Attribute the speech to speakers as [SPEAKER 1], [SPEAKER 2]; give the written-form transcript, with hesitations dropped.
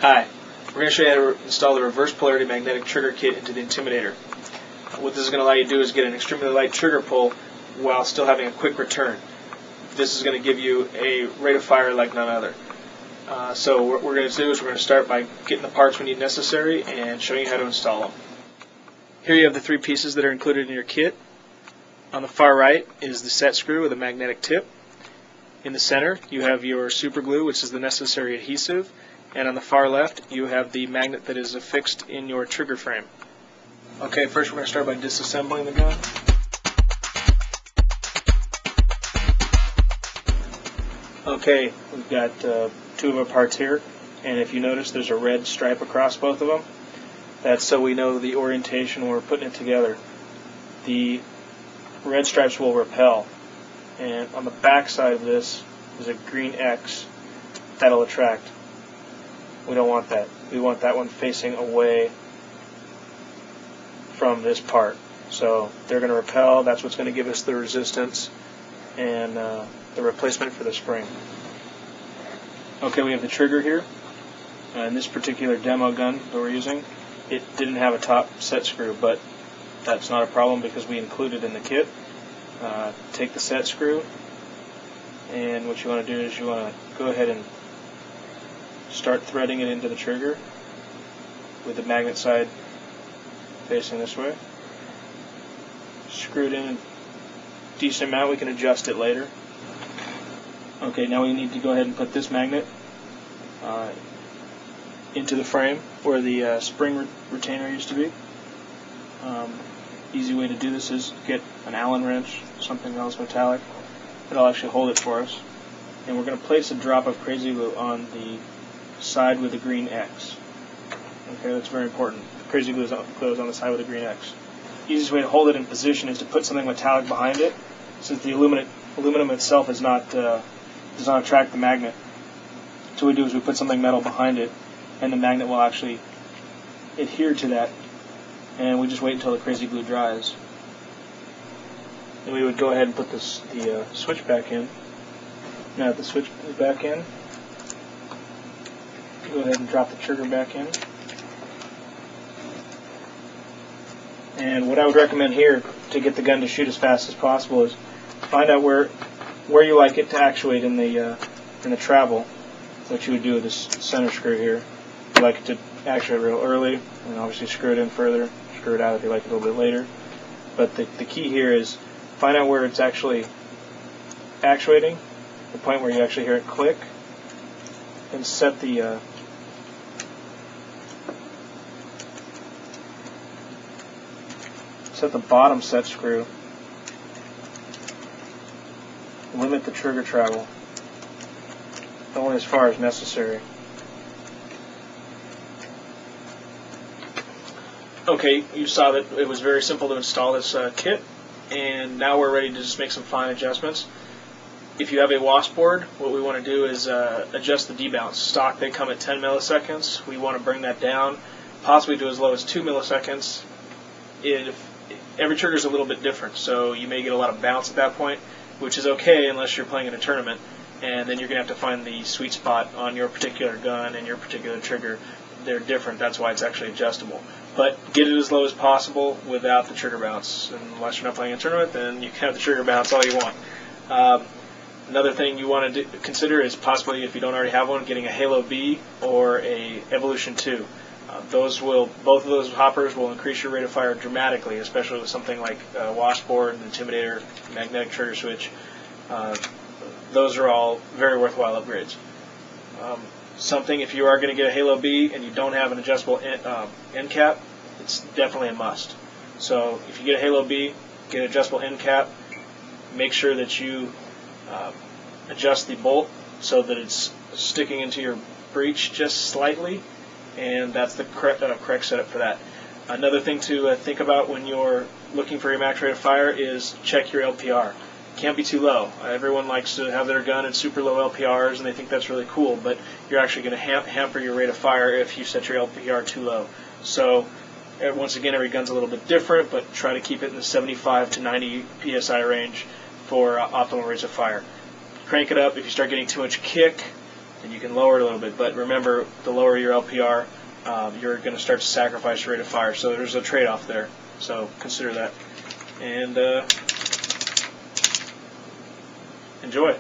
[SPEAKER 1] Hi, we're going to show you how to install the reverse polarity magnetic trigger kit into the Intimidator. What this is going to allow you to do is get an extremely light trigger pull while still having a quick return. This is going to give you a rate of fire like none other. So what we're going to do is we're going to start by getting the parts we need necessary and showing you how to install them. Here you have the three pieces that are included in your kit. On the far right is the set screw with a magnetic tip. In the center you have your super glue, which is the necessary adhesive. And on the far left, you have the magnet that is affixed in your trigger frame. Okay, first we're going to start by disassembling the gun. Okay, we've got two of our parts here, and if you notice there's a red stripe across both of them. That's so we know the orientation when we're putting it together. The red stripes will repel, and on the back side of this is a green X that'll attract. We don't want that. We want that one facing away from this part. So they're going to repel. That's what's going to give us the resistance and the replacement for the spring. Okay, we have the trigger here. In this particular demo gun that we're using, it didn't have a top set screw, but that's not a problem because we included in the kit. Take the set screw, and what you want to do is you want to go ahead and start threading it into the trigger with the magnet side facing this way. Screw it in a decent amount. We can adjust it later. Okay, now we need to go ahead and put this magnet into the frame where the spring retainer used to be. Easy way to do this is get an Allen wrench, something else metallic, that'll actually hold it for us. And we're going to place a drop of crazy glue on the side with the green X. Okay, that's very important. Crazy glue goes on the side with the green X. Easiest way to hold it in position is to put something metallic behind it, since the aluminum itself is not does not attract the magnet. So what we do is we put something metal behind it, and the magnet will actually adhere to that. And we just wait until the crazy glue dries. Then we would go ahead and put the switch back in. Now that the switch is back in, go ahead and drop the trigger back in. And what I would recommend here to get the gun to shoot as fast as possible is find out where you like it to actuate in the travel. What you would do with this center screw here. If you like it to actuate real early, and obviously screw it in further. Screw it out if you like it a little bit later. But the key here is find out where it's actually actuating, the point where you actually hear it click, and set the bottom set screw. Limit the trigger travel only as far as necessary. Okay, you saw that it was very simple to install this kit, and now we're ready to just make some fine adjustments. If you have a washboard, what we want to do is adjust the debounce. Stock, they come at 10 milliseconds. We want to bring that down, possibly to as low as 2 milliseconds. Every trigger is a little bit different, so you may get a lot of bounce at that point, which is okay unless you're playing in a tournament, and then you're going to have to find the sweet spot on your particular gun and your particular trigger. They're different, that's why it's actually adjustable. But get it as low as possible without the trigger bounce. And unless you're not playing a tournament, then you can have the trigger bounce all you want. Another thing you want to consider is possibly, if you don't already have one, getting a Halo B or a Evolution 2. Both of those hoppers will increase your rate of fire dramatically, especially with something like washboard, Intimidator, magnetic trigger switch. Those are all very worthwhile upgrades. If you are going to get a Halo B and you don't have an adjustable end cap, it's definitely a must. So if you get a Halo B, get an adjustable end cap. Make sure that you adjust the bolt so that it's sticking into your breech just slightly, and that's the correct setup for that. Another thing to think about when you're looking for your max rate of fire is check your LPR. Can't be too low. Everyone likes to have their gun at super low LPRs, and they think that's really cool, but you're actually going to hamper your rate of fire if you set your LPR too low. So once again, every gun's a little bit different, but try to keep it in the 75 to 90 PSI range for optimal rates of fire. Crank it up if you start getting too much kick. and you can lower it a little bit. But remember, the lower your LPR, you're going to start to sacrifice your rate of fire. So there's a trade-off there. So consider that. And enjoy.